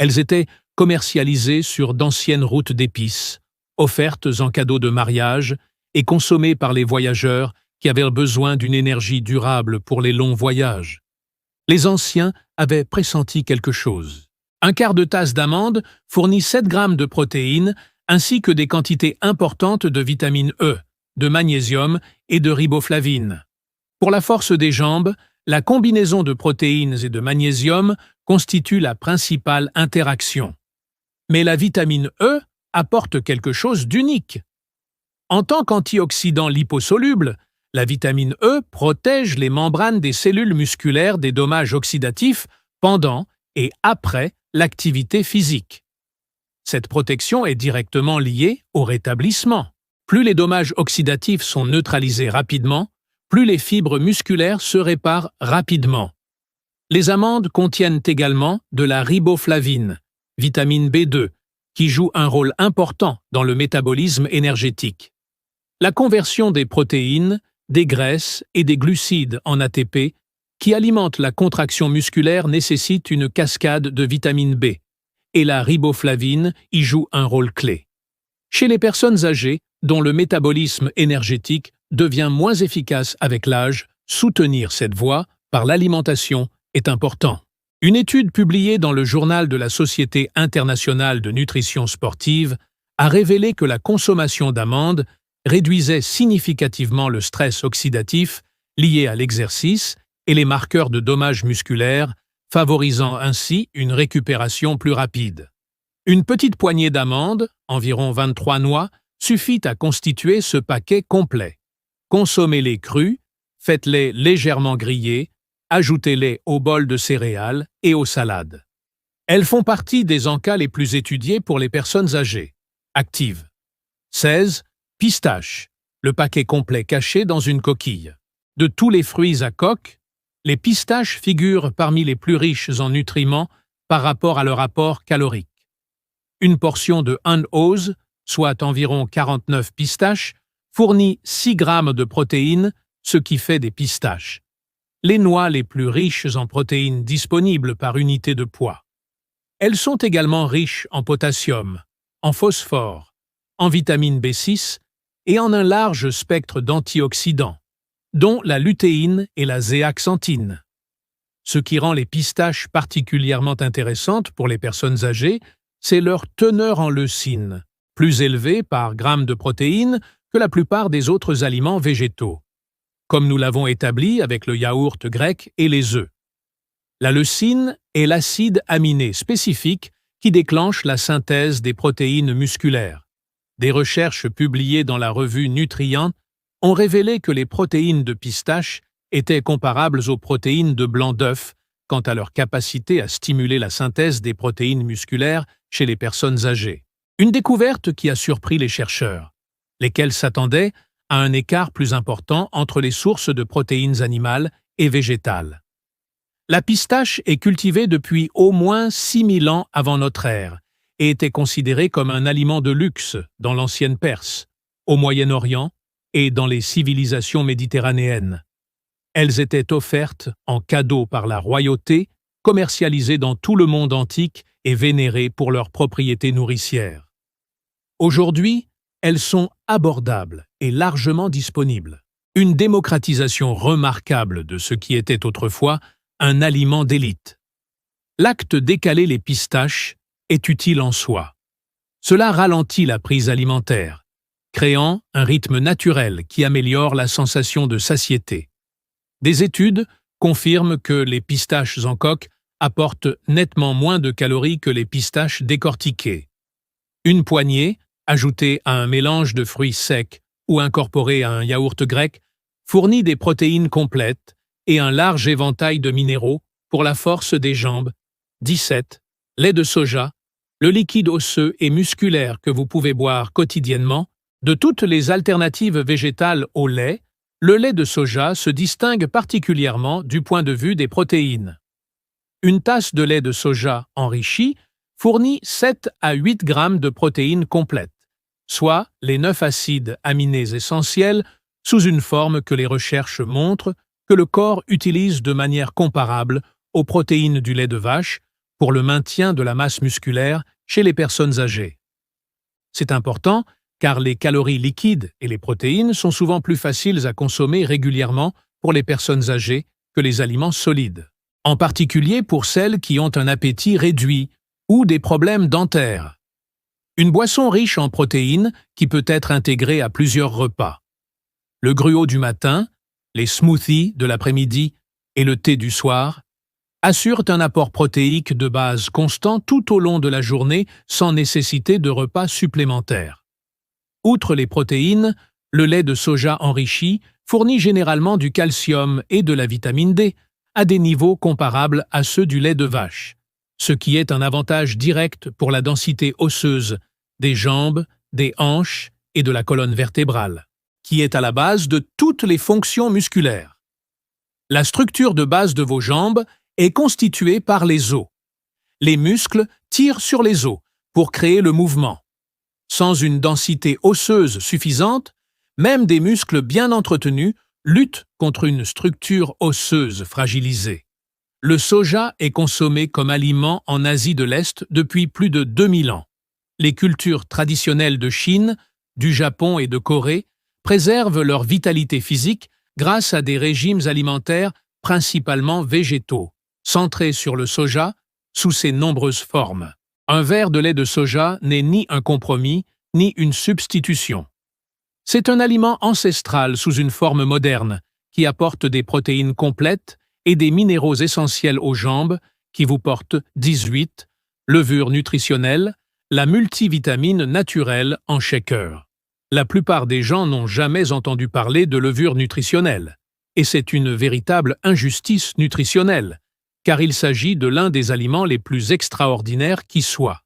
Elles étaient commercialisées sur d'anciennes routes d'épices, offertes en cadeau de mariage et consommées par les voyageurs qui avaient besoin d'une énergie durable pour les longs voyages. Les anciens avaient pressenti quelque chose. Un quart de tasse d'amandes fournit 7 grammes de protéines ainsi que des quantités importantes de vitamine E, de magnésium et de riboflavine. Pour la force des jambes, la combinaison de protéines et de magnésium constitue la principale interaction. Mais la vitamine E apporte quelque chose d'unique. En tant qu'antioxydant liposoluble, la vitamine E protège les membranes des cellules musculaires des dommages oxydatifs pendant et après l'activité physique. Cette protection est directement liée au rétablissement. Plus les dommages oxydatifs sont neutralisés rapidement, plus les fibres musculaires se réparent rapidement. Les amandes contiennent également de la riboflavine, vitamine B2, qui joue un rôle important dans le métabolisme énergétique. La conversion des protéines, des graisses et des glucides en ATP, qui alimentent la contraction musculaire, nécessite une cascade de vitamine B, et la riboflavine y joue un rôle clé. Chez les personnes âgées, dont le métabolisme énergétique devient moins efficace avec l'âge, soutenir cette voie par l'alimentation est important. Une étude publiée dans le journal de la Société internationale de nutrition sportive a révélé que la consommation d'amandes réduisait significativement le stress oxydatif lié à l'exercice et les marqueurs de dommages musculaires, favorisant ainsi une récupération plus rapide. Une petite poignée d'amandes, environ 23 noix, suffit à constituer ce paquet complet. Consommez-les crus, faites-les légèrement griller, ajoutez-les au bol de céréales et aux salades. Elles font partie des encas les plus étudiés pour les personnes âgées, actives. 16. Pistaches, le paquet complet caché dans une coquille. De tous les fruits à coque, les pistaches figurent parmi les plus riches en nutriments par rapport à leur apport calorique. Une portion de 1 ose, soit environ 49 pistaches, fournit 6 grammes de protéines, ce qui fait des pistaches. Les noix les plus riches en protéines disponibles par unité de poids. Elles sont également riches en potassium, en phosphore, en vitamine B6 et en un large spectre d'antioxydants, dont la lutéine et la zéaxanthine. Ce qui rend les pistaches particulièrement intéressantes pour les personnes âgées, c'est leur teneur en leucine, plus élevée par gramme de protéines que la plupart des autres aliments végétaux, comme nous l'avons établi avec le yaourt grec et les œufs. La leucine est l'acide aminé spécifique qui déclenche la synthèse des protéines musculaires. Des recherches publiées dans la revue Nutrient ont révélé que les protéines de pistache étaient comparables aux protéines de blanc d'œuf quant à leur capacité à stimuler la synthèse des protéines musculaires chez les personnes âgées. Une découverte qui a surpris les chercheurs, lesquels s'attendaient à un écart plus important entre les sources de protéines animales et végétales. La pistache est cultivée depuis au moins 6000 ans avant notre ère et était considérée comme un aliment de luxe dans l'ancienne Perse, au Moyen-Orient et dans les civilisations méditerranéennes. Elles étaient offertes en cadeau par la royauté, commercialisées dans tout le monde antique et vénérées pour leurs propriétés nourricières. Aujourd'hui, elles sont abordables et largement disponibles. Une démocratisation remarquable de ce qui était autrefois un aliment d'élite. L'acte d'écaler les pistaches est utile en soi. Cela ralentit la prise alimentaire, créant un rythme naturel qui améliore la sensation de satiété. Des études confirment que les pistaches en coque apportent nettement moins de calories que les pistaches décortiquées. Une poignée, ajoutée à un mélange de fruits secs ou incorporée à un yaourt grec, fournit des protéines complètes et un large éventail de minéraux pour la force des jambes. 17. Lait de soja, le liquide osseux et musculaire que vous pouvez boire quotidiennement. De toutes les alternatives végétales au lait, le lait de soja se distingue particulièrement du point de vue des protéines. Une tasse de lait de soja enrichi fournit 7 à 8 grammes de protéines complètes, soit les 9 acides aminés essentiels sous une forme que les recherches montrent que le corps utilise de manière comparable aux protéines du lait de vache pour le maintien de la masse musculaire chez les personnes âgées. C'est important car les calories liquides et les protéines sont souvent plus faciles à consommer régulièrement pour les personnes âgées que les aliments solides, en particulier pour celles qui ont un appétit réduit ou des problèmes dentaires. Une boisson riche en protéines qui peut être intégrée à plusieurs repas. Le gruau du matin, les smoothies de l'après-midi et le thé du soir assurent un apport protéique de base constant tout au long de la journée sans nécessité de repas supplémentaires. Outre les protéines, le lait de soja enrichi fournit généralement du calcium et de la vitamine D à des niveaux comparables à ceux du lait de vache, ce qui est un avantage direct pour la densité osseuse des jambes, des hanches et de la colonne vertébrale, qui est à la base de toutes les fonctions musculaires. La structure de base de vos jambes est constituée par les os. Les muscles tirent sur les os pour créer le mouvement. Sans une densité osseuse suffisante, même des muscles bien entretenus luttent contre une structure osseuse fragilisée. Le soja est consommé comme aliment en Asie de l'Est depuis plus de 2000 ans. Les cultures traditionnelles de Chine, du Japon et de Corée préservent leur vitalité physique grâce à des régimes alimentaires principalement végétaux, centrés sur le soja sous ses nombreuses formes. Un verre de lait de soja n'est ni un compromis, ni une substitution. C'est un aliment ancestral sous une forme moderne, qui apporte des protéines complètes et des minéraux essentiels aux jambes, qui vous portent 18, levure nutritionnelle, la multivitamine naturelle en shaker. La plupart des gens n'ont jamais entendu parler de levure nutritionnelle, et c'est une véritable injustice nutritionnelle, car il s'agit de l'un des aliments les plus extraordinaires qui soient.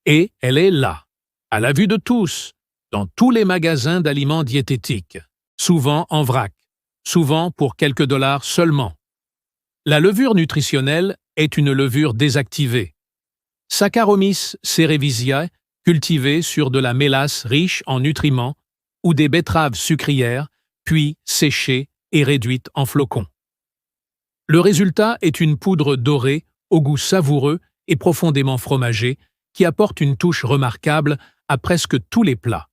Et elle est là, à la vue de tous, dans tous les magasins d'aliments diététiques, souvent en vrac, souvent pour quelques dollars seulement. La levure nutritionnelle est une levure désactivée. Saccharomyces cerevisiae, cultivée sur de la mélasse riche en nutriments, ou des betteraves sucrières, puis séchées et réduites en flocons. Le résultat est une poudre dorée, au goût savoureux et profondément fromagé, qui apporte une touche remarquable à presque tous les plats.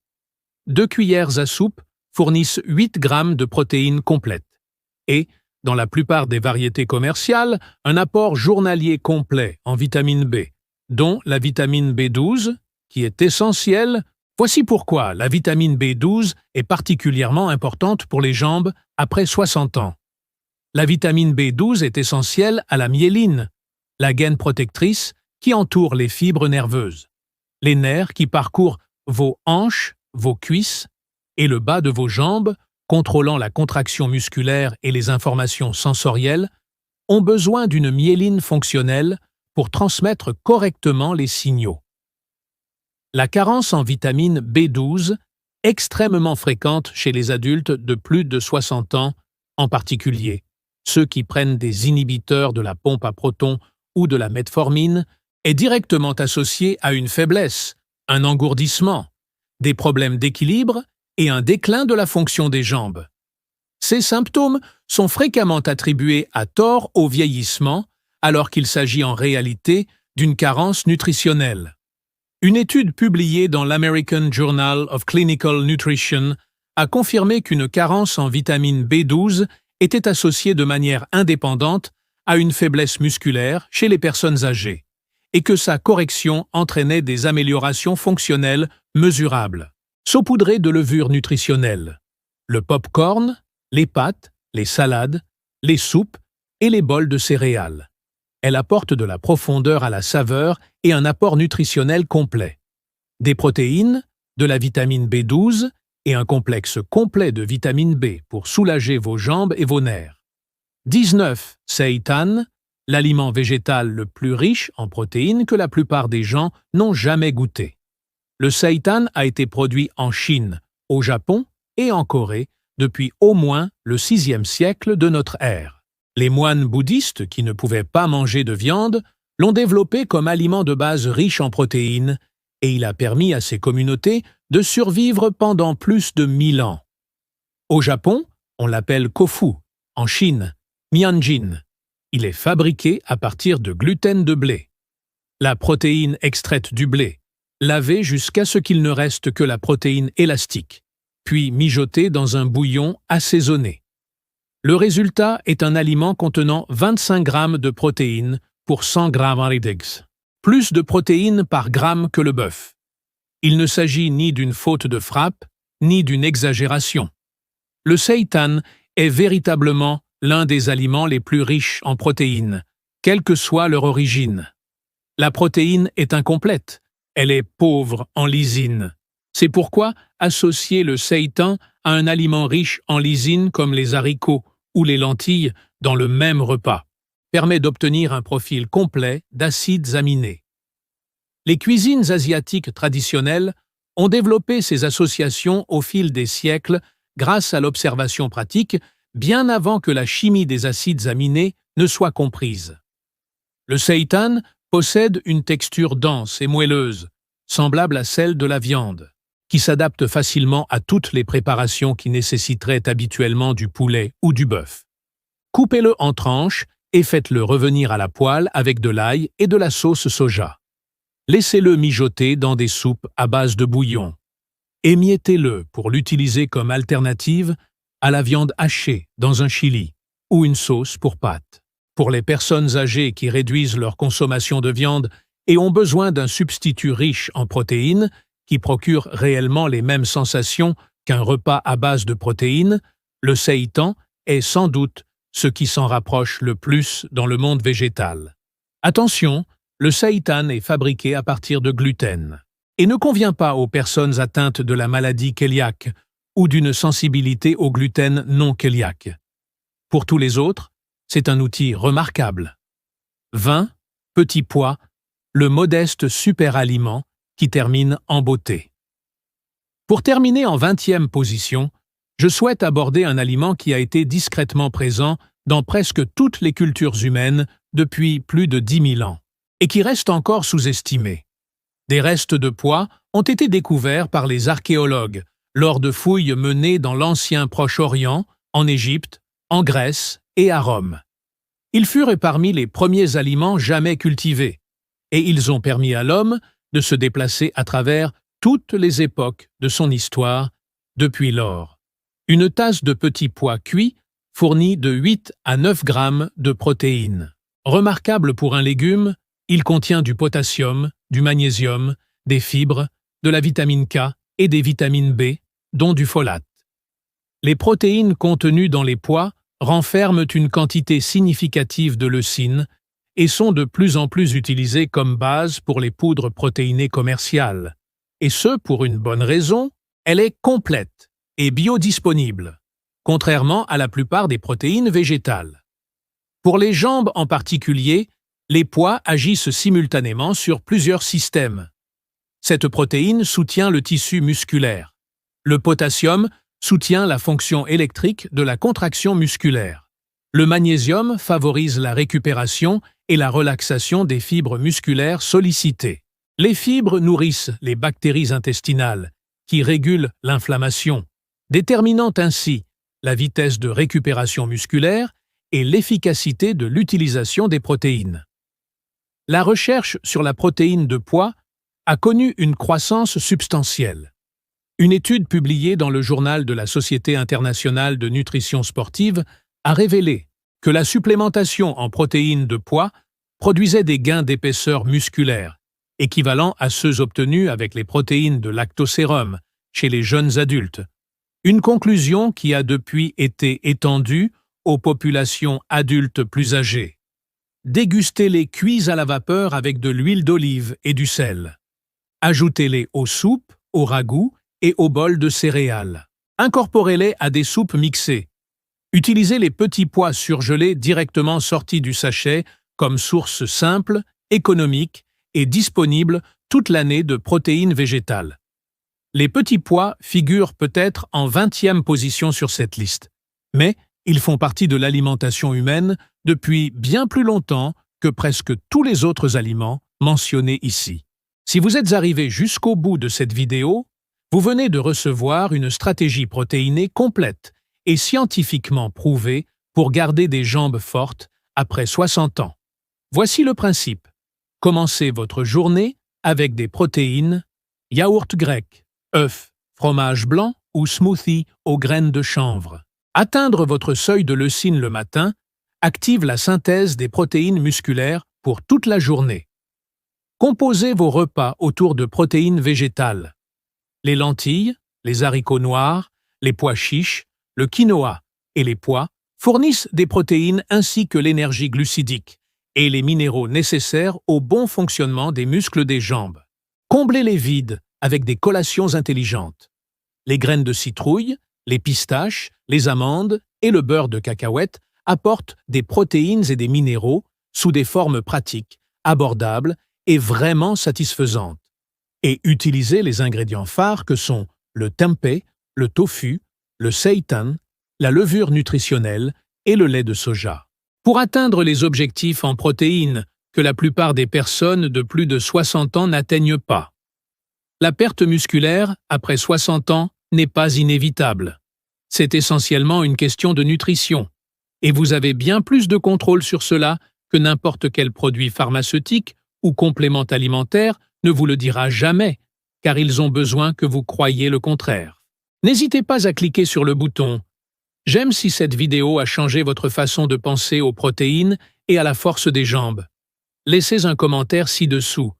2 cuillères à soupe fournissent 8 grammes de protéines complètes. Et, dans la plupart des variétés commerciales, un apport journalier complet en vitamine B, dont la vitamine B12, qui est essentielle. Voici pourquoi la vitamine B12 est particulièrement importante pour les jambes après 60 ans. La vitamine B12 est essentielle à la myéline, la gaine protectrice qui entoure les fibres nerveuses, les nerfs qui parcourent vos hanches, vos cuisses et le bas de vos jambes, contrôlant la contraction musculaire et les informations sensorielles, ont besoin d'une myéline fonctionnelle pour transmettre correctement les signaux. La carence en vitamine B12, extrêmement fréquente chez les adultes de plus de 60 ans en particulier, ceux qui prennent des inhibiteurs de la pompe à protons ou de la metformine, est directement associée à une faiblesse, un engourdissement, des problèmes d'équilibre et un déclin de la fonction des jambes. Ces symptômes sont fréquemment attribués à tort au vieillissement, alors qu'il s'agit en réalité d'une carence nutritionnelle. Une étude publiée dans l'American Journal of Clinical Nutrition a confirmé qu'une carence en vitamine B12 était associée de manière indépendante à une faiblesse musculaire chez les personnes âgées et que sa correction entraînait des améliorations fonctionnelles mesurables. Saupoudrée de levure nutritionnelle. Le pop-corn, les pâtes, les salades, les soupes et les bols de céréales. Elle apporte de la profondeur à la saveur et un apport nutritionnel complet. Des protéines, de la vitamine B12 et un complexe complet de vitamine B pour soulager vos jambes et vos nerfs. 19. Seitan, l'aliment végétal le plus riche en protéines que la plupart des gens n'ont jamais goûté. Le seitan a été produit en Chine, au Japon et en Corée depuis au moins le VIe siècle de notre ère. Les moines bouddhistes qui ne pouvaient pas manger de viande l'ont développé comme aliment de base riche en protéines et il a permis à ces communautés de survivre pendant plus de 1000 ans. Au Japon, on l'appelle kofu, en Chine, mianjin. Il est fabriqué à partir de gluten de blé. La protéine extraite du blé, lavée jusqu'à ce qu'il ne reste que la protéine élastique, puis mijotée dans un bouillon assaisonné. Le résultat est un aliment contenant 25 grammes de protéines pour 100 grammes d'eggs. Plus de protéines par gramme que le bœuf. Il ne s'agit ni d'une faute de frappe, ni d'une exagération. Le seitan est véritablement l'un des aliments les plus riches en protéines, quelle que soit leur origine. La protéine est incomplète, elle est pauvre en lysine. C'est pourquoi associer le seitan à un aliment riche en lysine comme les haricots ou les lentilles dans le même repas permet d'obtenir un profil complet d'acides aminés. Les cuisines asiatiques traditionnelles ont développé ces associations au fil des siècles grâce à l'observation pratique, bien avant que la chimie des acides aminés ne soit comprise. Le seitan possède une texture dense et moelleuse, semblable à celle de la viande, qui s'adapte facilement à toutes les préparations qui nécessiteraient habituellement du poulet ou du bœuf. Coupez-le en tranches et faites-le revenir à la poêle avec de l'ail et de la sauce soja. Laissez-le mijoter dans des soupes à base de bouillon. Émiettez-le pour l'utiliser comme alternative à la viande hachée dans un chili ou une sauce pour pâtes. Pour les personnes âgées qui réduisent leur consommation de viande et ont besoin d'un substitut riche en protéines qui procure réellement les mêmes sensations qu'un repas à base de protéines, le seitan est sans doute ce qui s'en rapproche le plus dans le monde végétal. Attention, le seitan est fabriqué à partir de gluten et ne convient pas aux personnes atteintes de la maladie cœliaque ou d'une sensibilité au gluten non cœliaque. Pour tous les autres, c'est un outil remarquable. 20. Petit pois, le modeste super-aliment qui termine en beauté. Pour terminer en 20e position, je souhaite aborder un aliment qui a été discrètement présent dans presque toutes les cultures humaines depuis plus de 10 000 ans, et qui reste encore sous-estimé. Des restes de pois ont été découverts par les archéologues lors de fouilles menées dans l'ancien Proche-Orient, en Égypte, en Grèce et à Rome. Ils furent parmi les premiers aliments jamais cultivés, et ils ont permis à l'homme de se déplacer à travers toutes les époques de son histoire depuis lors. Une tasse de petits pois cuits fournit de 8 à 9 grammes de protéines. Remarquable pour un légume, il contient du potassium, du magnésium, des fibres, de la vitamine K et des vitamines B, dont du folate. Les protéines contenues dans les pois renferment une quantité significative de leucine et sont de plus en plus utilisées comme base pour les poudres protéinées commerciales. Et ce, pour une bonne raison, elle est complète et biodisponible, contrairement à la plupart des protéines végétales. Pour les jambes en particulier, les pois agissent simultanément sur plusieurs systèmes. Cette protéine soutient le tissu musculaire. Le potassium soutient la fonction électrique de la contraction musculaire. Le magnésium favorise la récupération et la relaxation des fibres musculaires sollicitées. Les fibres nourrissent les bactéries intestinales, qui régulent l'inflammation, déterminant ainsi la vitesse de récupération musculaire et l'efficacité de l'utilisation des protéines. La recherche sur la protéine de pois a connu une croissance substantielle. Une étude publiée dans le journal de la Société internationale de nutrition sportive a révélé que la supplémentation en protéines de pois produisaient des gains d'épaisseur musculaire, équivalents à ceux obtenus avec les protéines de lactosérum chez les jeunes adultes. Une conclusion qui a depuis été étendue aux populations adultes plus âgées. Dégustez-les cuits à la vapeur avec de l'huile d'olive et du sel. Ajoutez-les aux soupes, aux ragoûts et aux bols de céréales. Incorporez-les à des soupes mixées. Utilisez les petits pois surgelés directement sortis du sachet comme source simple, économique et disponible toute l'année de protéines végétales. Les petits pois figurent peut-être en 20e position sur cette liste, mais ils font partie de l'alimentation humaine depuis bien plus longtemps que presque tous les autres aliments mentionnés ici. Si vous êtes arrivé jusqu'au bout de cette vidéo, vous venez de recevoir une stratégie protéinée complète et scientifiquement prouvée pour garder des jambes fortes après 60 ans. Voici le principe. Commencez votre journée avec des protéines, yaourt grec, œufs, fromage blanc ou smoothie aux graines de chanvre. Atteindre votre seuil de leucine le matin active la synthèse des protéines musculaires pour toute la journée. Composez vos repas autour de protéines végétales. Les lentilles, les haricots noirs, les pois chiches, le quinoa et les pois fournissent des protéines ainsi que l'énergie glucidique et les minéraux nécessaires au bon fonctionnement des muscles des jambes. Comblez les vides avec des collations intelligentes. Les graines de citrouille, les pistaches, les amandes et le beurre de cacahuète apportent des protéines et des minéraux sous des formes pratiques, abordables et vraiment satisfaisantes. Et utilisez les ingrédients phares que sont le tempeh, le tofu, le seitan, la levure nutritionnelle et le lait de soja. Pour atteindre les objectifs en protéines que la plupart des personnes de plus de 60 ans n'atteignent pas. La perte musculaire, après 60 ans, n'est pas inévitable. C'est essentiellement une question de nutrition, et vous avez bien plus de contrôle sur cela que n'importe quel produit pharmaceutique ou complément alimentaire ne vous le dira jamais, car ils ont besoin que vous croyiez le contraire. N'hésitez pas à cliquer sur le bouton « J'aime » si cette vidéo a changé votre façon de penser aux protéines et à la force des jambes. Laissez un commentaire ci-dessous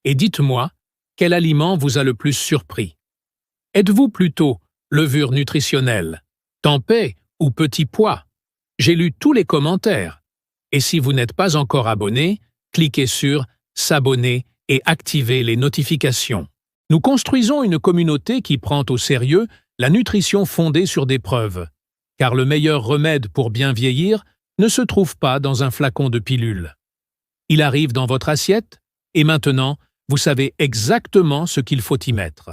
et dites-moi quel aliment vous a le plus surpris. Êtes-vous plutôt levure nutritionnelle, tempeh ou petit pois? J'ai lu tous les commentaires. Et si vous n'êtes pas encore abonné, cliquez sur « S'abonner » et activez les notifications. Nous construisons une communauté qui prend au sérieux la nutrition fondée sur des preuves, car le meilleur remède pour bien vieillir ne se trouve pas dans un flacon de pilules. Il arrive dans votre assiette, et maintenant, vous savez exactement ce qu'il faut y mettre.